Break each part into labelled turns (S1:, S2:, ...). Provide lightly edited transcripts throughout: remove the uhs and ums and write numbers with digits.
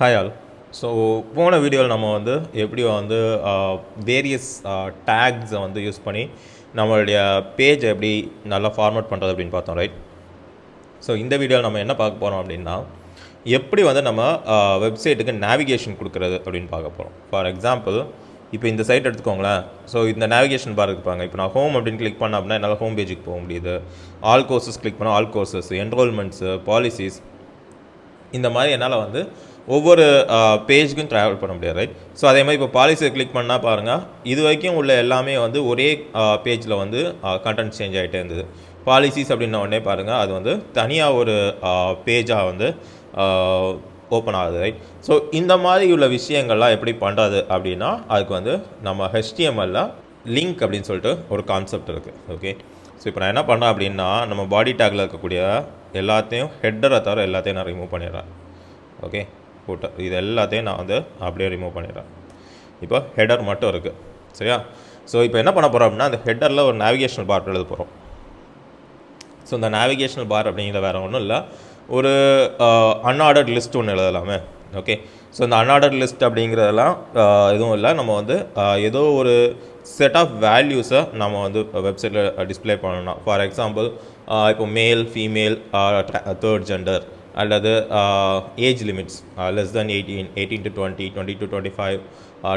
S1: Hi all. So போன வீடியோவில் நம்ம வந்து எப்படி வந்து வேரியஸ் டேக்ஸை வந்து யூஸ் பண்ணி நம்மளுடைய பேஜை எப்படி நல்லா ஃபார்மேட் பண்ணுறது அப்படின்னு பார்த்தோம், ரைட்? ஸோ இந்த வீடியோவில் நம்ம என்ன பார்க்க போகிறோம் அப்படின்னா, எப்படி வந்து நம்ம வெப்சைட்டுக்கு நேவிகேஷன் கொடுக்குறது அப்படின்னு பார்க்க போகிறோம். ஃபார் எக்ஸாம்பிள், இப்போ இந்த சைட் எடுத்துக்கோங்களேன். ஸோ இந்த நேவிகேஷன் பார் இருப்பாங்க. இப்போ நான் ஹோம் அப்படின்னு கிளிக் பண்ணேன் அப்படின்னா என்னால் ஹோம் பேஜுக்கு போக முடியுது. ஆல் கோர்சஸ் கிளிக் பண்ணால் ஆல் கோர்சஸ், என்ரோல்மெண்ட்ஸு, பாலிசிஸ், இந்த மாதிரி என்னால் வந்து ஒவ்வொரு பேஜுக்கும் ட்ராவல் பண்ண முடியாது, ரைட்? ஸோ அதே மாதிரி இப்போ பாலிசியை கிளிக் பண்ணால் பாருங்கள், இது வரைக்கும் உள்ள எல்லாமே வந்து ஒரே பேஜில் வந்து கண்டென்ட் சேஞ்ச் ஆகிட்டே இருந்தது. பாலிசிஸ் அப்படின்ன உடனே பாருங்கள், அது வந்து தனியாக ஒரு பேஜாக வந்து ஓப்பன் ஆகுது, ரைட்? ஸோ இந்த மாதிரி உள்ள விஷயங்கள்லாம் எப்படி பண்ணுறது அப்படின்னா, அதுக்கு வந்து நம்ம HTML லிங்க் அப்படின்னு சொல்லிட்டு ஒரு கான்செப்ட் இருக்குது, ஓகே? ஸோ இப்போ நான் என்ன பண்ணேன் அப்படின்னா, நம்ம பாடி டேக்கில் இருக்கக்கூடிய எல்லாத்தையும் ஹெட்டரை தவிர எல்லாத்தையும் நான் ரிமூவ் பண்ணிடுறேன், ஓகே? ஃபுட்டர் இது எல்லாத்தையும் நான் வந்து அப்படியே ரிமூவ் பண்ணிடுறேன். இப்போ ஹெடர் மட்டும் இருக்குது, சரியா? ஸோ இப்போ என்ன பண்ண போகிறோம் அப்படின்னா, அந்த ஹெட்டரில் ஒரு நேவிகேஷனல் பார் எழுத போகிறோம். ஸோ இந்த நேவிகேஷனல் பார் அப்படிங்கிற வேறு ஒன்றும் இல்லை, ஒரு அன்ஆர்டர்ட் லிஸ்ட் ஒன்று எழுதலாமே, ஓகே? ஸோ இந்த அன்ஆர்டர்ட் லிஸ்ட் அப்படிங்கிறதெல்லாம் எதுவும் இல்லை, நம்ம வந்து ஏதோ ஒரு செட் ஆஃப் வேல்யூஸை நம்ம வந்து வெப்சைட்டில் டிஸ்பிளே பண்ணணும். ஃபார் எக்ஸாம்பிள், இப்போ மேல், ஃபீமேல், தேர்ட் ஜெண்டர், அல்லது age limits less than 18 to 20, 20 to 25,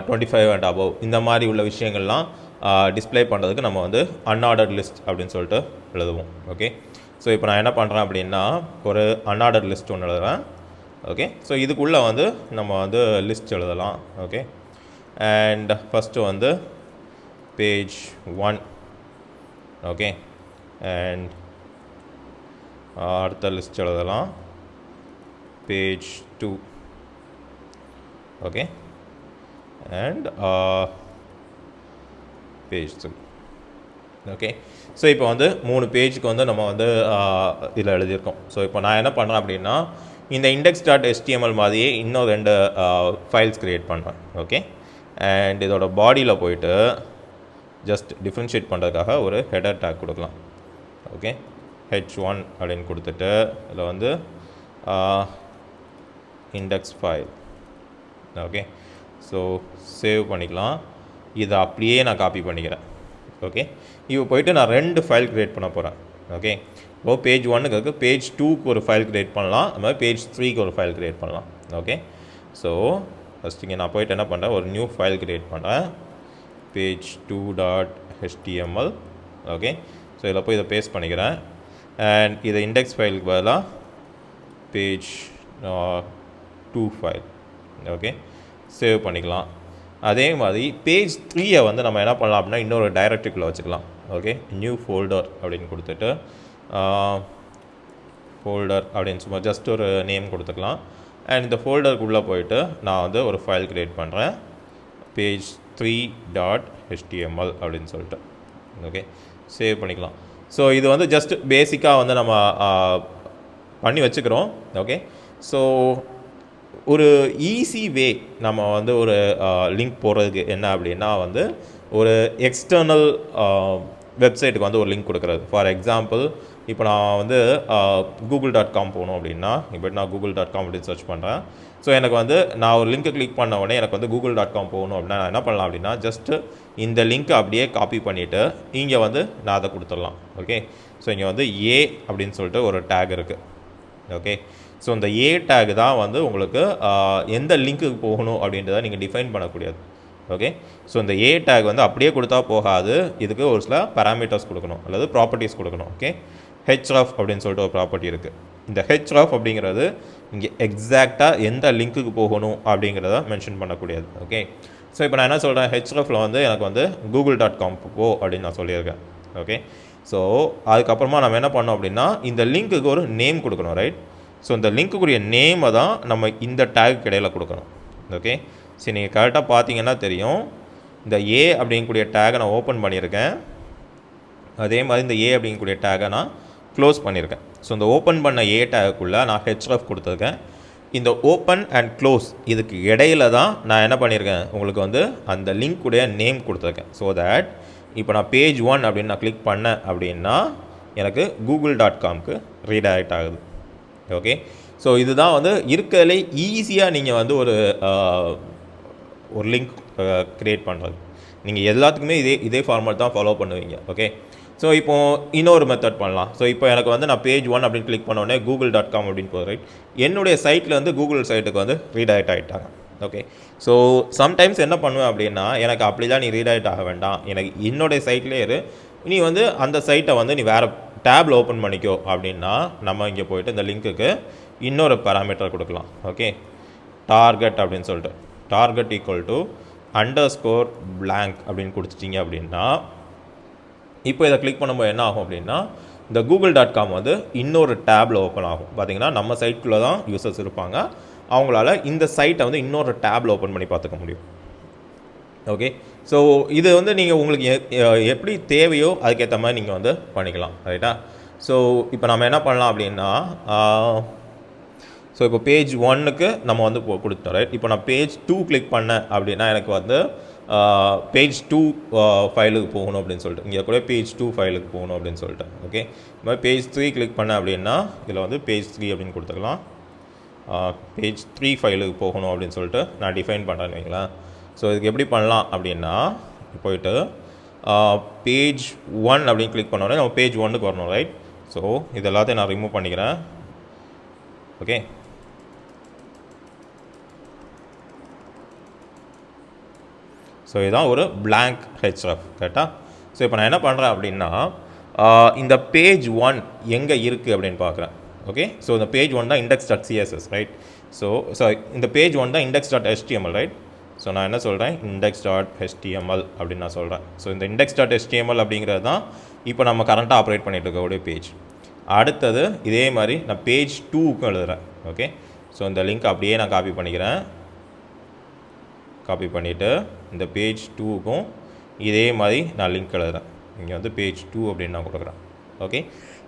S1: 25 and above, இந்த மாதிரி உள்ள விஷயங்கள்லாம் டிஸ்பிளே பண்ணுறதுக்கு நம்ம வந்து அன்ஆர்டர்ட் லிஸ்ட் அப்படின்னு சொல்லிட்டு எழுதுவோம், ஓகே? ஸோ இப்போ நான் என்ன பண்ணுறேன் அப்படின்னா, ஒரு அன்ஆர்டர்ட் லிஸ்ட் ஒன்று எழுதுறேன், ஓகே? ஸோ இதுக்குள்ளே வந்து நம்ம வந்து லிஸ்ட் எழுதலாம், ஓகே? அண்ட் ஃபஸ்ட்டு வந்து பேஜ் 1, ஓகே? அண்ட் அடுத்த லிஸ்ட் எழுதலாம் page 2, okay, and page 3, okay. So இப்போ வந்து 3 பேஜுக்கு வந்து நம்ம வந்து இதில் எழுதியிருக்கோம். ஸோ இப்போ நான் என்ன பண்ணுறேன் அப்படின்னா, இந்த index.html மாதிரியே இன்னும் 2 ஃபைல்ஸ் க்ரியேட் பண்ணுறேன், ஓகே? அண்ட் இதோட பாடியில் போயிட்டு ஜஸ்ட் டிஃப்ரென்ஷியேட் பண்ணுறதுக்காக ஒரு ஹெடர் டேக் கொடுக்கலாம், ஓகே? h1 அப்படின்னு கொடுத்துட்டு இதில் வந்து index file, okay? So save பண்ணிக்கலாம். இதை அப்படியே நான் காப்பி பண்ணிக்கிறேன், ஓகே? இப்போ போயிட்டு நான் 2 ஃபைல் க்ரியேட் பண்ண போகிறேன், ஓகே? இப்போ பேஜ் 1க்கு இருக்குது, பேஜ் 2க்கு ஒரு ஃபைல் க்ரியேட் பண்ணலாம், அது மாதிரி பேஜ் 3க்கு ஒரு ஃபைல் க்ரியேட் பண்ணலாம், ஓகே? ஸோ ஃபஸ்ட் இங்கே நான் போயிட்டு என்ன பண்ணுறேன், ஒரு நியூ ஃபைல் க்ரியேட் பண்ணுறேன், பேஜ் 2.html, ஓகே? ஸோ இதில் போய் இதை பேஸ்ட் பண்ணிக்கிறேன். அண்ட் இதை இண்டெக்ஸ் ஃபைலுக்கு பதிலாக பேஜ் 2 ஃபைல், ஓகே? சேவ் பண்ணிக்கலாம். அதே மாதிரி பேஜ் 3 வந்து நம்ம என்ன பண்ணலாம் அப்படின்னா, இன்னொரு டைரக்டரிக்குள்ளே வச்சுக்கலாம், ஓகே? நியூ ஃபோல்டர் அப்படின்னு கொடுத்துட்டு ஃபோல்டர் அப்படின்னு சும்மா ஜஸ்ட் ஒரு நேம் கொடுத்துக்கலாம். அண்ட் இந்த ஃபோல்டருக்குள்ளே போயிட்டு நான் வந்து ஒரு ஃபைல் க்ரியேட் பண்ணுறேன், பேஜ் 3.html அப்படின்னு சொல்லிட்டு, ஓகே? சேவ் பண்ணிக்கலாம். ஸோ இது வந்து ஜஸ்ட் பேசிக்காக வந்து நம்ம பண்ணி வச்சுக்கிறோம், ஓகே? ஸோ ஒரு ஈஸி வே நம்ம வந்து ஒரு லிங்க் போடுறதுக்கு என்ன அப்படின்னா வந்து, ஒரு எக்ஸ்டர்னல் வெப்சைட்டுக்கு வந்து ஒரு லிங்க் கொடுக்குறது. ஃபார் எக்ஸாம்பிள், இப்போ நான் வந்து google.com போகணும் அப்படின்னா, இப்போ நான் google.com அப்படின்னு சர்ச் பண்ணுறேன். ஸோ எனக்கு வந்து நான் ஒரு லிங்க்கை கிளிக் பண்ண உடனே எனக்கு வந்து google.com போகணும் அப்படின்னா நான் என்ன பண்ணலாம் அப்படின்னா, ஜஸ்ட்டு இந்த லிங்க்கை அப்படியே காப்பி பண்ணிவிட்டு இங்கே வந்து நான் அதை கொடுத்துடலாம், ஓகே? ஸோ இங்கே வந்து ஏ அப்படின்னு சொல்லிட்டு ஒரு டேக் இருக்குது, ஓகே? ஸோ இந்த ஏ டேக் தான் வந்து உங்களுக்கு எந்த லிங்க்குக்கு போகணும் அப்படின்றத நீங்கள் டிஃபைன் பண்ணக்கூடியது, ஓகே? ஸோ இந்த ஏ டேக் வந்து அப்படியே கொடுத்தா போகாது, இதுக்கு ஒரு சில பேராமீட்டர்ஸ் கொடுக்கணும் அல்லது ப்ராப்பர்ட்டிஸ் கொடுக்கணும், ஓகே? href அப்படின்னு சொல்லிட்டு ஒரு ப்ராப்பர்ட்டி இருக்குது. இந்த href அப்படிங்கிறது இங்கே எக்ஸாக்டாக எந்த லிங்க்குக்கு போகணும் அப்படிங்கிறத மென்ஷன் பண்ணக்கூடியது, ஓகே? ஸோ இப்போ நான் என்ன சொல்கிறேன், hrefல வந்து எனக்கு வந்து google.com போ அப்படின்னு நான் சொல்லியிருக்கேன், ஓகே? ஸோ அதுக்கப்புறமா நம்ம என்ன பண்ணோம் அப்படின்னா, இந்த லிங்க்குக்கு ஒரு நேம் கொடுக்கணும், ரைட்? ஸோ இந்த லிங்க்குரிய நேமை தான் நம்ம இந்த டேக் இடையில் கொடுக்கணும், ஓகே? சரி, நீங்கள் கரெக்டாக பார்த்தீங்கன்னா தெரியும், இந்த ஏ அப்படிங்கக்கூடிய டேகை நான் ஓப்பன் பண்ணியிருக்கேன், அதே மாதிரி இந்த ஏ அப்படிங்கக்கூடிய டேகை நான் க்ளோஸ் பண்ணியிருக்கேன். ஸோ இந்த ஓப்பன் பண்ண ஏ டேக்குள்ளே நான் href கொடுத்துருக்கேன். இந்த ஓப்பன் அண்ட் க்ளோஸ் இதுக்கு இடையில தான் நான் என்ன பண்ணியிருக்கேன், உங்களுக்கு வந்து அந்த லிங்க்குடைய நேம் கொடுத்துருக்கேன். ஸோ தட் இப்போ நான் பேஜ் 1 அப்படின்னு நான் கிளிக் பண்ணேன் அப்படின்னா எனக்கு google.comக்கு ரீடைரக்ட் ஆகுது, ஓகே? ஸோ இதுதான் வந்து இருக்கிறதுலே ஈஸியாக நீங்கள் வந்து ஒரு லிங்க் க்ரியேட் பண்ணுறது. நீங்கள் எல்லாத்துக்குமே இதே ஃபார்மேட் தான் ஃபாலோ பண்ணுவீங்க. ஓகே, ஸோ இப்போது இன்னொரு மெத்தட் பண்ணலாம். ஸோ இப்போ எனக்கு வந்து நான் பேஜ் 1 அப்படின்னு கிளிக் பண்ணோடனே google.com அப்படின்னு போகிற ரைட், என்னுடைய சைட்டில் வந்து கூகுள் சைட்டுக்கு வந்து ரீடைரக்ட் ஆகிட்டாங்க. ஓகே, ஸோ சம்டைம்ஸ் என்ன பண்ணுவேன் அப்படின்னா, எனக்கு அப்படி தான் நீ ரீடைரக்ட் ஆக வேண்டாம், எனக்கு என்னுடைய சைட்லேயே இரு, நீ வந்து அந்த சைட்டை வந்து நீ வேறு டேபில் ஓப்பன் பண்ணிக்கோ அப்படின்னா, நம்ம இங்கே போய்ட்டு இந்த லிங்க்குக்கு இன்னொரு பேராமீட்டர் கொடுக்கலாம். ஓகே, டார்கெட் அப்படின்னு சொல்லிட்டு டார்கெட் ஈக்குவல் டு _blank அப்படின்னு கொடுத்துட்டிங்க அப்படின்னா, இப்போ இதை கிளிக் பண்ணும்போது என்ன ஆகும் அப்படின்னா, இந்த google.com வந்து இன்னொரு டேபில் ஓப்பன் ஆகும். பார்த்தீங்கன்னா நம்ம சைட்டுக்குள்ளே தான் யூசர்ஸ் இருப்பாங்க, அவங்களால இந்த சைட்டை வந்து இன்னொரு டேபில் ஓப்பன் பண்ணி பார்த்துக்க முடியும். ஓகே, ஸோ இது வந்து நீங்கள் உங்களுக்கு எப்படி தேவையோ அதுக்கேற்ற மாதிரி நீங்கள் வந்து பண்ணிக்கலாம். ரைட்டா? ஸோ இப்போ நம்ம என்ன பண்ணலாம் அப்படின்னா, ஸோ இப்போ பேஜ் 1க்கு நம்ம வந்து கொடுத்தோம். ரைட், இப்போ நான் பேஜ் 2 கிளிக் பண்ணேன் அப்படின்னா எனக்கு வந்து பேஜ் 2 ஃபைலுக்கு போகணும் அப்படின்னு சொல்லிட்டு, இங்கே கூட பேஜ் 2 ஃபைலுக்கு போகணும் அப்படின்னு சொல்லிட்டு. ஓகே, இந்த மாதிரி பேஜ் 3 கிளிக் பண்ணேன் அப்படின்னா இதில் வந்து பேஜ் 3 அப்படின்னு கொடுத்துக்கலாம். பேஜ் 3 ஃபைலுக்கு போகணும் அப்படின்னு சொல்லிட்டு நான் டிஃபைன் பண்ணுறேன்னு வைங்களேன். ஸோ இதுக்கு எப்படி பண்ணலாம் அப்படின்னா, போயிட்டு பேஜ் 1 அப்படின்னு கிளிக் பண்ணோடனே நம்ம பேஜ் 1க்கு வரணும். ரைட், ஸோ இது எல்லாத்தையும் நான் ரிமூவ் பண்ணிக்கிறேன். ஓகே, ஸோ இதுதான் ஒரு blank href. கரெக்டாக? ஸோ இப்போ நான் என்ன பண்ணுறேன் அப்படின்னா, இந்த பேஜ் 1 எங்கே இருக்குது அப்படின்னு பார்க்குறேன். ஓகே, ஸோ இந்த பேஜ் 1 தான் index.css. ரைட், ஸோ இந்த பேஜ் 1 தான் index.html. ரைட், ஸோ நான் என்ன சொல்கிறேன், index.html அப்படின்னு நான் சொல்கிறேன். ஸோ இந்த index.html அப்படிங்கிறது தான் இப்போ நம்ம கரண்ட்டாக ஆப்ரேட் பண்ணிகிட்டு இருக்கக்கூடிய பேஜ். அடுத்தது இதே மாதிரி நான் பேஜ் 2க்கும் எழுதுகிறேன். ஓகே, ஸோ இந்த லிங்க் அப்படியே நான் காப்பி பண்ணிக்கிறேன். காப்பி பண்ணிவிட்டு இந்த பேஜ் 2க்கும் இதே மாதிரி நான் லிங்க் எழுதுகிறேன். இங்கே வந்து பேஜ் 2 அப்படின்னு நான் கொடுக்குறேன். ஓகே,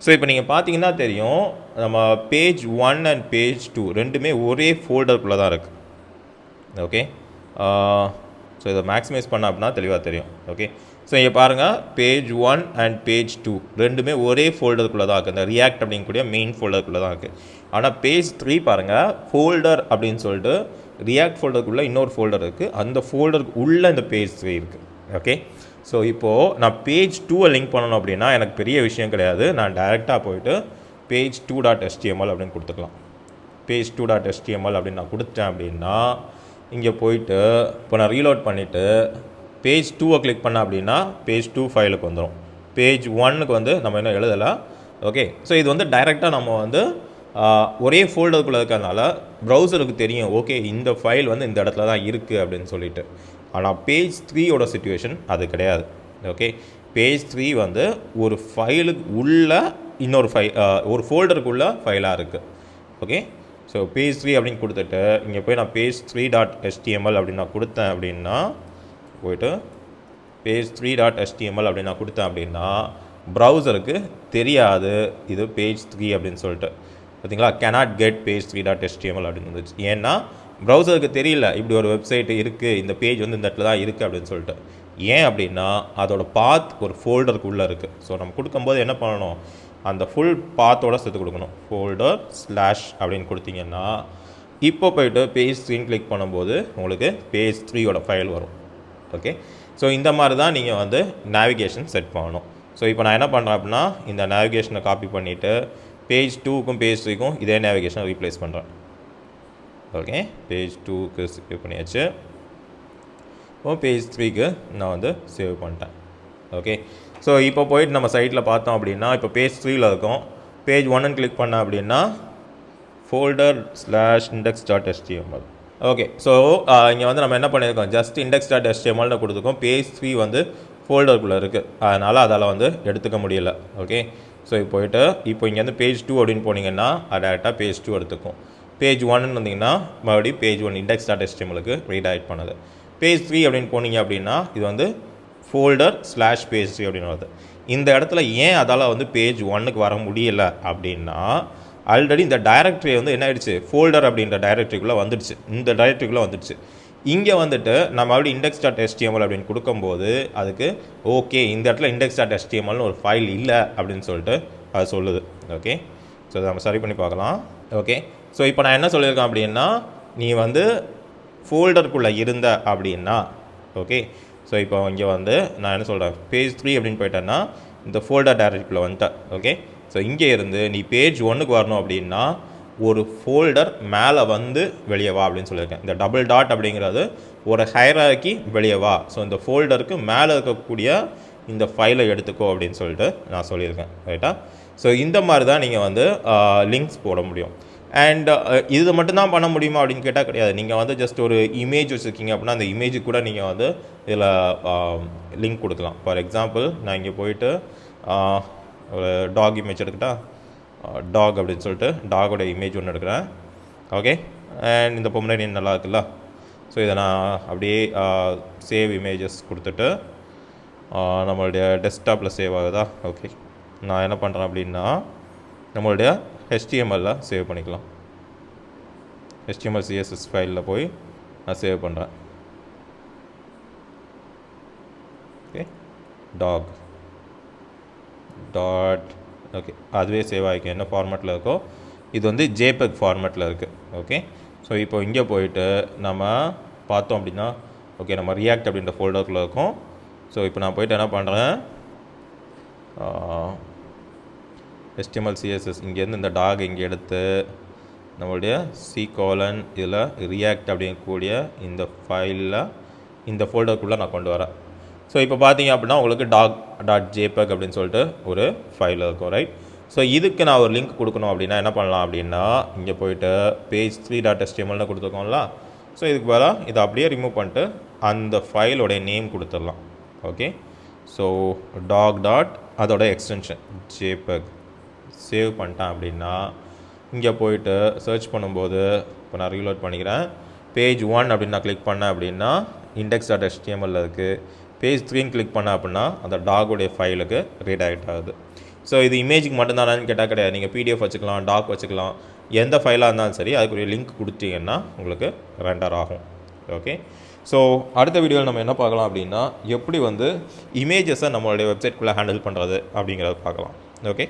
S1: ஸோ இப்போ நீங்கள் பார்த்தீங்கன்னா தெரியும், நம்ம பேஜ் 1 அண்ட் பேஜ் 2 ரெண்டுமே ஒரே ஃபோல்டருக்குள்ளே தான் இருக்குது. ஓகே, ஸோ இதை மேக்ஸிமைஸ் பண்ண அப்படின்னா தெளிவாக தெரியும். ஓகே, ஸோ இங்கே பாருங்கள், பேஜ் 1 அண்ட் பேஜ் 2 ரெண்டுமே ஒரே ஃபோல்டருக்குள்ளே தான் இருக்குது, இந்த ரியாக்ட் அப்படிங்கக்கூடிய மெயின் ஃபோல்டருக்குள்ளே தான் இருக்குது. ஆனால் பேஜ் 3 பாருங்கள், ஃபோல்டர் அப்படின்னு சொல்லிட்டு ரியாக்ட் ஃபோல்டருக்குள்ளே இன்னொரு ஃபோல்டர் இருக்குது, அந்த ஃபோல்டருக்கு உள்ளே இந்த பேஜ் 3 இருக்குது. ஓகே, ஸோ இப்போது நான் பேஜ் 2 லிங்க் பண்ணணும் அப்படின்னா எனக்கு பெரிய விஷயம் கிடையாது, நான் டைரெக்டாக போயிட்டு பேஜ் 2.html அப்படின்னு கொடுத்துக்கலாம். பேஜ் 2.html அப்படின்னு நான் கொடுத்தேன் அப்படின்னா, இங்கே போயிட்டு இப்போ நான் ரீலோட் பண்ணிவிட்டு பேஜ் 2 கிளிக் பண்ணேன் அப்படின்னா பேஜ் 2 ஃபைலுக்கு வந்துடும். பேஜ் 1க்கு வந்து நம்ம இன்னும் எழுதலை. ஓகே, ஸோ இது வந்து டைரெக்டாக நம்ம வந்து ஒரே ஃபோல்டருக்குள்ளே இருக்கிறதுனால ப்ரௌசருக்கு தெரியும், ஓகே இந்த ஃபைல் வந்து இந்த இடத்துல தான் இருக்குது அப்படின்னு சொல்லிட்டு. ஆனால் பேஜ் 3யோட சிச்சுவேஷன் அது கிடையாது. ஓகே, பேஜ் 3 வந்து ஒரு ஃபைலுக்கு உள்ள இன்னொரு ஒரு ஃபோல்டருக்குள்ள ஃபைலாக இருக்குது. ஓகே, ஸோ பேஜ் 3 அப்படின்னு கொடுத்துட்டு இங்கே போய் நான் பேஜ் 3.html அப்படின்னு நான் கொடுத்தேன் அப்படின்னா, போய்ட்டு பேஜ் 3.html அப்படின்னு நான் கொடுத்தேன் அப்படின்னா ப்ரௌசருக்கு தெரியாது இது பேஜ் 3 அப்படின்னு சொல்லிட்டு. பார்த்தீங்களா, cannot get page 3.html அப்படின்னு வந்துச்சு. ஏன்னா ப்ரௌசருக்கு தெரியல இப்படி ஒரு வெப்சைட் இருக்குது, இந்த பேஜ் வந்து இந்த இடத்துல தான் இருக்குது அப்படின்னு சொல்லிட்டு. ஏன் அப்படின்னா அதோட பாத் ஒரு ஃபோல்டருக்கு உள்ளே இருக்குது. ஸோ நம்ம கொடுக்கும்போது என்ன பண்ணணும், அந்த ஃபுல் பாத்தோட சேர்த்து கொடுக்கணும். ஃபோல்டர் / அப்படின்னு கொடுத்தீங்கன்னா இப்போ போய்ட்டு பேஜ் 3 கிளிக் பண்ணும்போது உங்களுக்கு பேஜ் 3யோட ஃபைல் வரும். ஓகே, ஸோ இந்த மாதிரி தான் நீங்கள் வந்து நேவிகேஷன் செட் பண்ணணும். ஸோ இப்போ நான் என்ன பண்ணுறேன் அப்படின்னா, இந்த நேவிகேஷனை காப்பி பண்ணிவிட்டு பேஜ் 2க்கும் பேஜ் 3க்கும் இதே நேவிகேஷனை ரீப்ளேஸ் பண்ணுறேன். ஓகே, பேஜ் 2க்கு சேவ் பண்ணியாச்சு. இப்போ பேஜ் 3க்கு நான் வந்து சேவ் பண்ணிட்டேன். ஓகே, ஸோ இப்போ போயிட்டு நம்ம சைட்டில் பார்த்தோம் அப்படின்னா இப்போ பேஜ் 3ல் இருக்கும். பேஜ் 1 கிளிக் பண்ண அப்படின்னா ஃபோல்டர் / index.html. ஓகே, ஸோ இங்கே வந்து நம்ம என்ன பண்ணியிருக்கோம், ஜஸ்ட் index.htmlனு கொடுத்துருக்கோம். பேஜ் 3 வந்து ஃபோல்டருக்குள்ளே இருக்குது, அதனால் அதால் வந்து எடுத்துக்க முடியல. ஓகே, ஸோ போயிட்டு இப்போ இங்கேருந்து பேஜ் 2 அப்படின்னு போனீங்கன்னா அது டேரெக்டாக பேஜ் 2 எடுத்துக்கும். பேஜ் 1ன்னு வந்தீங்கன்னா மறுபடியும் பேஜ் 1 index.htmlக்கு ரீடைரக்ட் பண்ணுது. பேஜ் 3 அப்படின்னு போனீங்க அப்படின்னா இது வந்து ஃபோல்டர் / பேஜ் 3 அப்படின்னு வருது. இந்த இடத்துல ஏன் அதால் வந்து பேஜ் 1க்கு வர முடியலை அப்படின்னா, ஆல்ரெடி இந்த டைரக்டரி வந்து என்ன ஆயிடுச்சு, ஃபோல்டர் அப்படின்ற டைரக்டரிக்குள்ளே வந்துடுச்சு, இந்த டைரக்டரிக்குள்ளே வந்துடுச்சு. இங்கே வந்துட்டு நம்ம மறுபடியும் index.html அப்படின்னு கொடுக்கும்போது அதுக்கு ஓகே இந்த இடத்துல index.htmlனு ஒரு ஃபைல் இல்லை அப்படின்னு சொல்லிட்டு அது சொல்லுது. ஓகே, ஸோ அதை நம்ம சரி பண்ணி பார்க்கலாம். ஓகே, ஸோ இப்போ நான் என்ன சொல்லியிருக்கேன் அப்படின்னா, நீ வந்து ஃபோல்டருக்குள்ளே இருந்த அப்படின்னா ஓகே. ஸோ இப்போ இங்கே வந்து நான் என்ன சொல்கிறேன், பேஜ் 3 அப்படின்னு போயிட்டேன்னா இந்த ஃபோல்டர் டைரக்டரிக்குள்ளே வந்துட்டேன். ஓகே. ஸோ இங்கே இருந்து நீ பேஜ் 1க்கு வரணும் அப்படின்னா ஒரு ஃபோல்டர் மேலே வந்து வெளியே வா அப்படின்னு சொல்லியிருக்கேன். இந்த டபுள் டாட் அப்படிங்கிறது ஒரு ஹைரார்கி வெளியே வா. ஸோ இந்த ஃபோல்டருக்கு மேலே இருக்கக்கூடிய இந்த ஃபைலை எடுத்துக்கோ அப்படின்னு சொல்லிட்டு நான் சொல்லியிருக்கேன். ரைட்டா? ஸோ இந்த மாதிரி தான் நீங்கள் வந்து லிங்க்ஸ் போட முடியும். அண்ட் இது மட்டும்தான் பண்ண முடியுமா அப்படின்னு கேட்டால் கிடையாது. நீங்கள் வந்து ஜஸ்ட் ஒரு இமேஜ் வச்சுருக்கீங்க அப்படின்னா அந்த இமேஜுக்கு கூட நீங்கள் வந்து இதில் லிங்க் கொடுக்கலாம். ஃபார் எக்ஸாம்பிள் நான் இங்கே போயிட்டு ஒரு டாக் இமேஜ் எடுத்துக்கிட்டா, டாக் அப்படின்னு சொல்லிட்டு டாகோட இமேஜ் ஒன்று எடுக்கிறேன். ஓகே. அண்ட் இந்த பொம்மரேனியன் நல்லா இருக்குல்ல. ஸோ இதை நான் அப்படியே சேவ் இமேஜஸ் கொடுத்துட்டு நம்மளுடைய டெஸ்க்டாப்பில் சேவ் ஆகுதா. ஓகே. நான் என்ன பண்ணுறேன் அப்படின்னா நம்மளுடைய HTML சேவ் பண்ணிக்கலாம். HTML CSS ஃபைலில் போய் நான் சேவ் பண்ணுறேன். ஓகே. Doc dot okay. அதுவே சேவ் ஆகிக்கும் என்ன ஃபார்மேட்டில் இருக்கோ. இது வந்து JPEG ஃபார்மேட்டில் இருக்குது. ஓகே. ஸோ இப்போ இங்கே போயிட்டு நம்ம பார்த்தோம் அப்படின்னா ஓகே நம்ம ரியாக்ட் அப்படின்ற ஃபோல்டருக்குள்ளே இருக்கும். ஸோ இப்போ நான் போயிட்டு என்ன பண்ணுறேன், HTML CSS இங்கேருந்து இந்த டாக் இங்கே எடுத்து நம்மளுடைய C:, இதில் ரியாக்ட் அப்படிங்கக்கூடிய இந்த ஃபைலில் இந்த ஃபோல்டருக்குள்ளே நான் கொண்டு வரேன். ஸோ இப்போ பார்த்தீங்க அப்படின்னா உங்களுக்கு டாக்.jpg அப்படின்னு சொல்லிட்டு ஒரு ஃபைல் இருக்கும். ரைட்? ஸோ இதுக்கு நான் ஒரு லிங்க் கொடுக்கணும் அப்படின்னா என்ன பண்ணலாம் அப்படின்னா இங்கே போயிட்டு பேஜ் 3.html கொடுத்துருக்கோம்ல. ஸோ இதுக்கு பதிலாக இதை அப்படியே ரிமூவ் பண்ணிட்டு அந்த ஃபைலோடைய நேம் கொடுத்துடலாம். ஓகே. ஸோ டாக் அதோட எக்ஸ்டென்ஷன் jpeg சேவ் பண்ணிட்டேன் அப்படின்னா இங்கே போயிட்டு சர்ச் பண்ணும்போது இப்போ நான் ரீலோட் பண்ணிக்கிறேன். பேஜ் 1 அப்படின்னு நான் கிளிக் பண்ணேன் அப்படின்னா index.html இருக்குது. பேஜ் 3 கிளிக் பண்ணேன் அப்படின்னா அந்த டாகுடைய ஃபைலுக்கு ரீடைரக்ட் ஆகுது. ஸோ இது இமேஜுக்கு மட்டும்தானான்னு கேட்டால் கிடையாது. நீங்கள் PDF வச்சுக்கலாம், டாக் வச்சுக்கலாம், எந்த ஃபைலாக இருந்தாலும் சரி அதுக்குரிய லிங்க் கொடுத்தீங்கன்னா உங்களுக்கு ரெண்டர் ஆகும். ஓகே. ஸோ அடுத்த வீடியோவில் நம்ம என்ன பார்க்கலாம் அப்படின்னா எப்படி வந்து இமேஜஸை நம்மளுடைய வெப்சைட்குள்ளே ஹேண்டில் பண்ணுறது அப்படிங்கிறத பார்க்கலாம். ஓகே.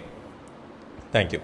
S1: தேங்க்யூ.